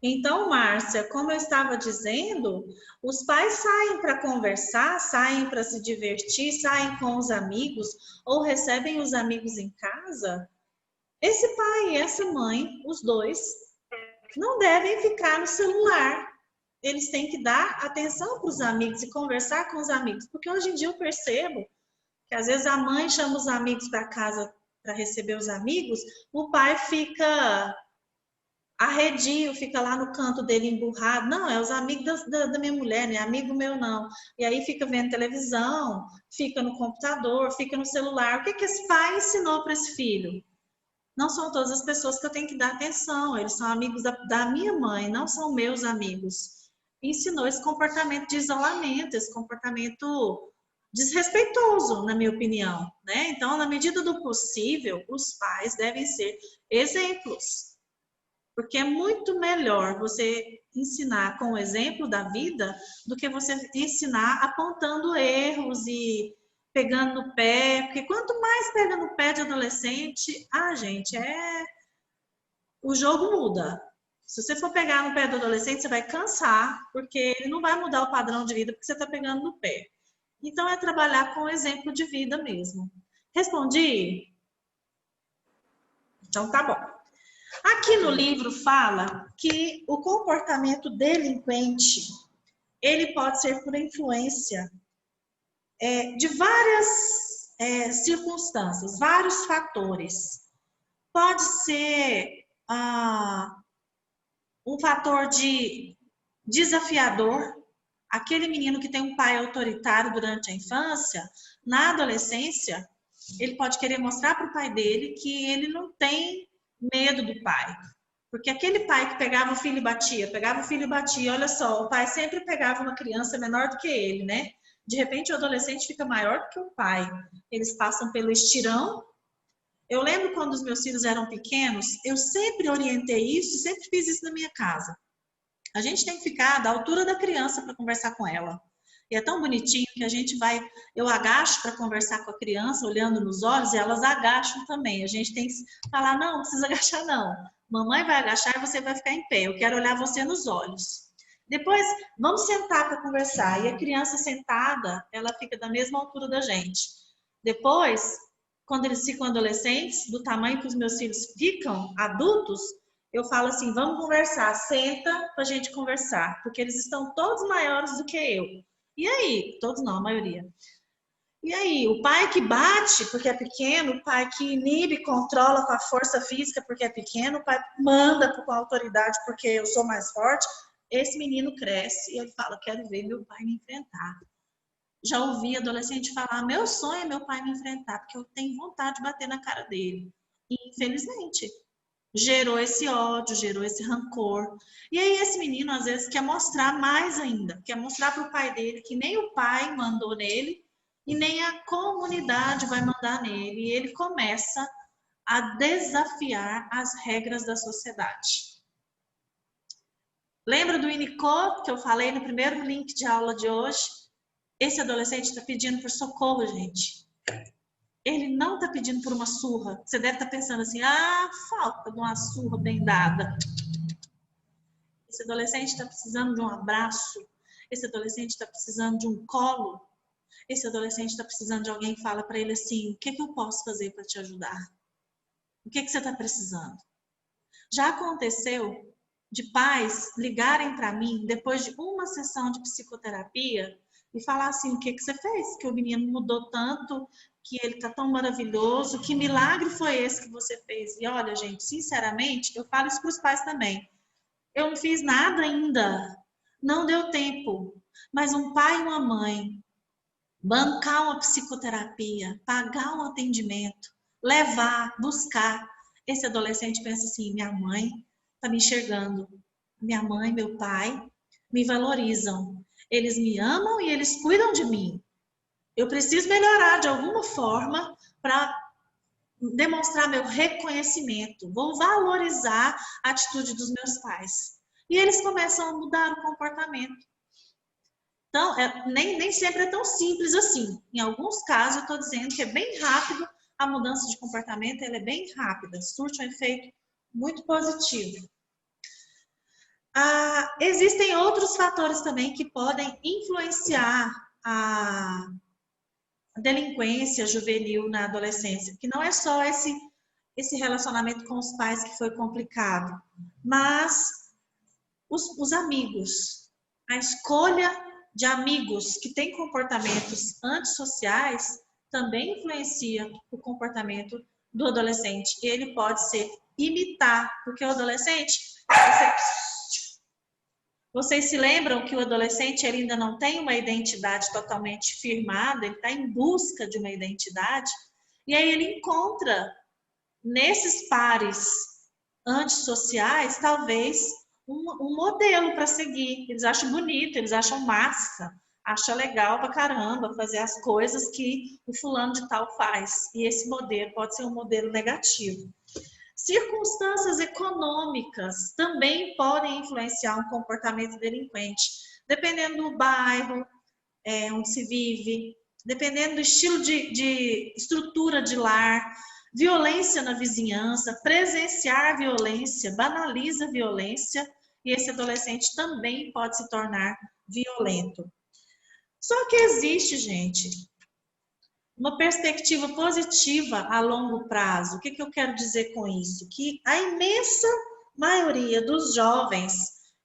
Então, Márcia, como eu estava dizendo, os pais saem para conversar, saem para se divertir, saem com os amigos ou recebem os amigos em casa. Esse pai e essa mãe, os dois, não devem ficar no celular. Eles têm que dar atenção para os amigos e conversar com os amigos, porque hoje em dia eu percebo que às vezes a mãe chama os amigos para casa para receber os amigos, o pai fica arredio, fica lá no canto dele emburrado. Não, é os amigos da minha mulher, né? Amigo meu não. E aí fica vendo televisão, fica no computador, fica no celular. O que esse pai ensinou para esse filho? Não são todas as pessoas que eu tenho que dar atenção, eles são amigos da minha mãe, não são meus amigos. Ensinou esse comportamento de isolamento, esse comportamento desrespeitoso, na minha opinião, né? Então, na medida do possível, os pais devem ser exemplos, porque é muito melhor você ensinar com o exemplo da vida do que você ensinar apontando erros e pegando no pé, porque quanto mais pega no pé de adolescente, gente, o jogo muda. Se você for pegar no pé do adolescente, você vai cansar, porque ele não vai mudar o padrão de vida porque você está pegando no pé. Então, é trabalhar com o exemplo de vida mesmo. Respondi? Então, tá bom. Aqui no livro fala que o comportamento delinquente, ele pode ser por influência de várias circunstâncias, vários fatores. Pode ser um fator de desafiador, aquele menino que tem um pai autoritário durante a infância, na adolescência, ele pode querer mostrar para o pai dele que ele não tem medo do pai. Porque aquele pai que pegava o filho e batia, olha só, o pai sempre pegava uma criança menor do que ele, né? De repente o adolescente fica maior do que o pai. Eles passam pelo estirão. Eu lembro quando os meus filhos eram pequenos, eu sempre orientei isso, sempre fiz isso na minha casa. A gente tem que ficar da altura da criança para conversar com ela. E é tão bonitinho que a gente vai, eu agacho para conversar com a criança, olhando nos olhos, e elas agacham também. A gente tem que falar, não precisa agachar não. Mamãe vai agachar e você vai ficar em pé. Eu quero olhar você nos olhos. Depois, vamos sentar para conversar. E a criança sentada, ela fica da mesma altura da gente. Depois, quando eles ficam adolescentes, do tamanho que os meus filhos ficam adultos, eu falo assim, vamos conversar, senta pra gente conversar, porque eles estão todos maiores do que eu. E aí? Todos não, a maioria. E aí, o pai que bate porque é pequeno, o pai que inibe, controla com a força física porque é pequeno, o pai manda com a autoridade porque eu sou mais forte, esse menino cresce e ele fala, quero ver meu pai me enfrentar. Já ouvi adolescente falar, meu sonho é meu pai me enfrentar, porque eu tenho vontade de bater na cara dele. E, infelizmente, gerou esse ódio, gerou esse rancor. E aí esse menino às vezes quer mostrar mais ainda, quer mostrar para o pai dele que nem o pai mandou nele e nem a comunidade vai mandar nele. E ele começa a desafiar as regras da sociedade. Lembra do Winnicott que eu falei no primeiro link de aula de hoje? Esse adolescente está pedindo por socorro, gente. Ele não está pedindo por uma surra. Você deve estar pensando assim, falta de uma surra bem dada. Esse adolescente está precisando de um abraço. Esse adolescente está precisando de um colo. Esse adolescente está precisando de alguém que fala para ele assim, o que eu posso fazer para te ajudar? O que você está precisando? Já aconteceu de pais ligarem para mim depois de uma sessão de psicoterapia e falar assim, o que você fez? Que o menino mudou tanto, que ele está tão maravilhoso, que milagre foi esse que você fez? E olha, gente, sinceramente, eu falo isso para os pais também. Eu não fiz nada ainda, não deu tempo. Mas um pai e uma mãe bancar uma psicoterapia, pagar um atendimento, levar, buscar. Esse adolescente pensa assim, minha mãe está me enxergando, minha mãe, meu pai me valorizam, eles me amam e eles cuidam de mim. Eu preciso melhorar de alguma forma para demonstrar meu reconhecimento, vou valorizar a atitude dos meus pais. E eles começam a mudar o comportamento. Então, nem sempre é tão simples assim. Em alguns casos, eu estou dizendo que é bem rápido, a mudança de comportamento ela é bem rápida, surte um efeito muito positivo. Existem outros fatores também que podem influenciar a delinquência juvenil na adolescência, que não é só esse relacionamento com os pais que foi complicado, mas os amigos, a escolha de amigos que têm comportamentos antissociais também influencia o comportamento do adolescente. Ele pode ser imitar, porque o adolescente, vocês se lembram que o adolescente ele ainda não tem uma identidade totalmente firmada, ele está em busca de uma identidade, e aí ele encontra nesses pares antissociais, talvez, um modelo para seguir. Eles acham bonito, eles acham massa, acham legal pra caramba fazer as coisas que o fulano de tal faz. E esse modelo pode ser um modelo negativo. Circunstâncias econômicas também podem influenciar um comportamento delinquente, dependendo do bairro onde se vive, dependendo do estilo de estrutura de lar, violência na vizinhança, presenciar violência, banaliza a violência, e esse adolescente também pode se tornar violento. Só que existe, gente, uma perspectiva positiva a longo prazo. O que eu quero dizer com isso? Que a imensa maioria dos jovens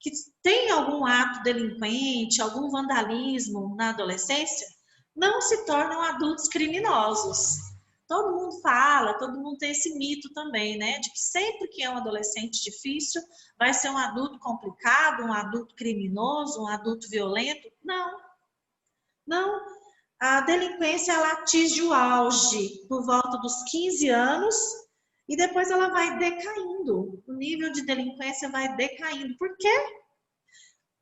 que tem algum ato delinquente, algum vandalismo na adolescência, não se tornam adultos criminosos. Todo mundo fala, todo mundo tem esse mito também, né? De que sempre que é um adolescente difícil, vai ser um adulto complicado, um adulto criminoso, um adulto violento. Não, não. A delinquência ela atinge o auge por volta dos 15 anos e depois ela vai decaindo. O nível de delinquência vai decaindo. Por quê?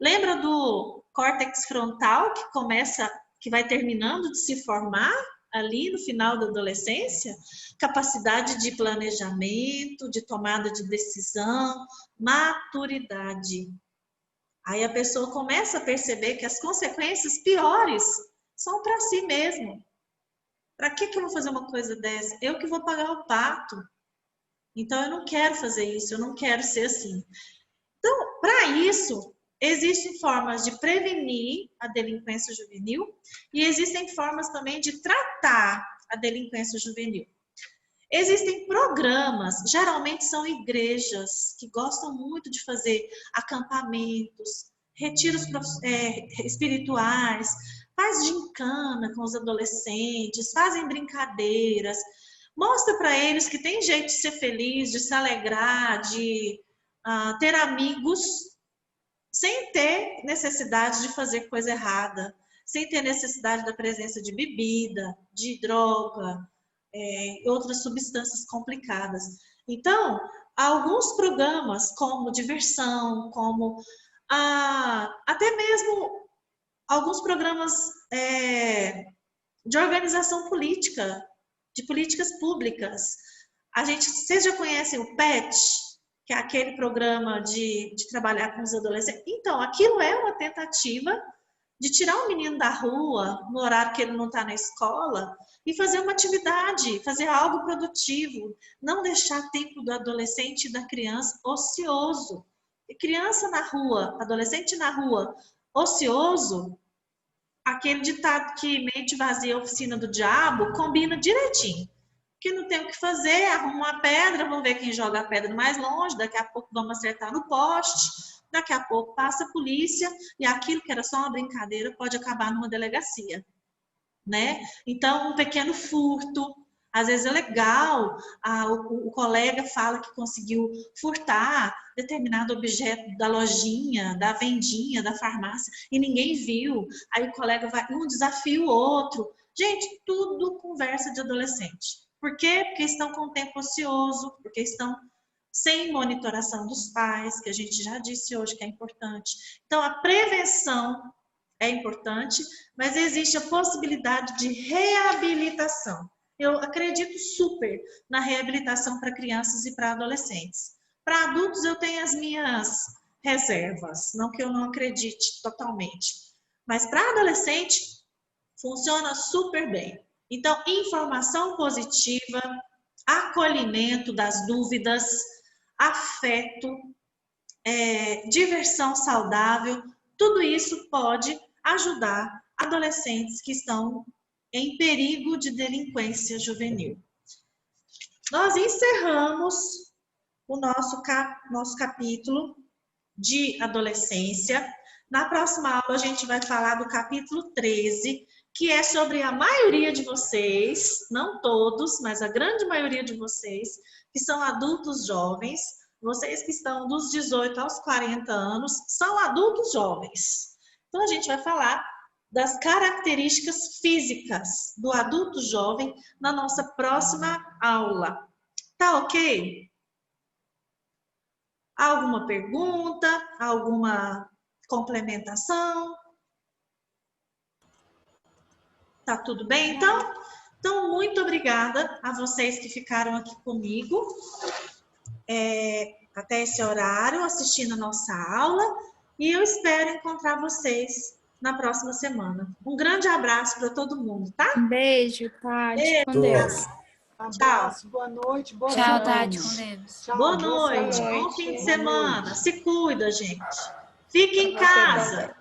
Lembra do córtex frontal que vai terminando de se formar ali no final da adolescência? Capacidade de planejamento, de tomada de decisão, maturidade. Aí a pessoa começa a perceber que as consequências piores são para si mesmo. Para que eu vou fazer uma coisa dessa? Eu que vou pagar o pato. Então eu não quero fazer isso, eu não quero ser assim. Então, para isso, existem formas de prevenir a delinquência juvenil e existem formas também de tratar a delinquência juvenil. Existem programas, geralmente são igrejas, que gostam muito de fazer acampamentos, retiros espirituais, faz gincana com os adolescentes, fazem brincadeiras, mostra para eles que tem jeito de ser feliz, de se alegrar, de ter amigos, sem ter necessidade de fazer coisa errada, sem ter necessidade da presença de bebida, de droga, outras substâncias complicadas. Então, alguns programas como diversão, como até mesmo alguns programas de organização política, de políticas públicas. Vocês já conhecem o PET, que é aquele programa de trabalhar com os adolescentes? Então, aquilo é uma tentativa de tirar o menino da rua, no horário que ele não está na escola, e fazer uma atividade, fazer algo produtivo, não deixar tempo do adolescente e da criança ocioso. E criança na rua, adolescente na rua, ocioso, aquele ditado que mente vazia é a oficina do diabo, combina direitinho. Que não tem o que fazer, arruma uma pedra, vamos ver quem joga a pedra mais longe, daqui a pouco vamos acertar no poste, daqui a pouco passa a polícia e aquilo que era só uma brincadeira pode acabar numa delegacia, né? Então, um pequeno furto, às vezes é legal, o colega fala que conseguiu furtar determinado objeto da lojinha, da vendinha, da farmácia, e ninguém viu. Aí o colega vai, um desafia o outro. Gente, tudo conversa de adolescente. Por quê? Porque estão com tempo ocioso, porque estão sem monitoração dos pais, que a gente já disse hoje que é importante. Então, a prevenção é importante, mas existe a possibilidade de reabilitação. Eu acredito super na reabilitação para crianças e para adolescentes. Para adultos, eu tenho as minhas reservas, não que eu não acredite totalmente. Mas para adolescente, funciona super bem. Então, informação positiva, acolhimento das dúvidas, afeto, diversão saudável, tudo isso pode ajudar adolescentes que estão em perigo de delinquência juvenil. Nós encerramos o nosso capítulo de adolescência. Na próxima aula a gente vai falar do capítulo 13, que é sobre a maioria de vocês, não todos, mas a grande maioria de vocês, que são adultos jovens. Vocês que estão dos 18 aos 40 anos são adultos jovens. Então a gente vai falar das características físicas do adulto jovem na nossa próxima aula. Tá ok? Alguma pergunta? Alguma complementação? Tá tudo bem, então? Então, muito obrigada a vocês que ficaram aqui comigo até esse horário, assistindo a nossa aula, e eu espero encontrar vocês na próxima semana. Um grande abraço para todo mundo, tá? Um beijo, Tati. Beijo. Com Deus. Abraço, boa noite, boa Tchau, noite. Tati, com Deus. Tchau, Boa noite, bom noite. fim de Boa semana. noite. Se cuida, gente. Fique em Você casa. também.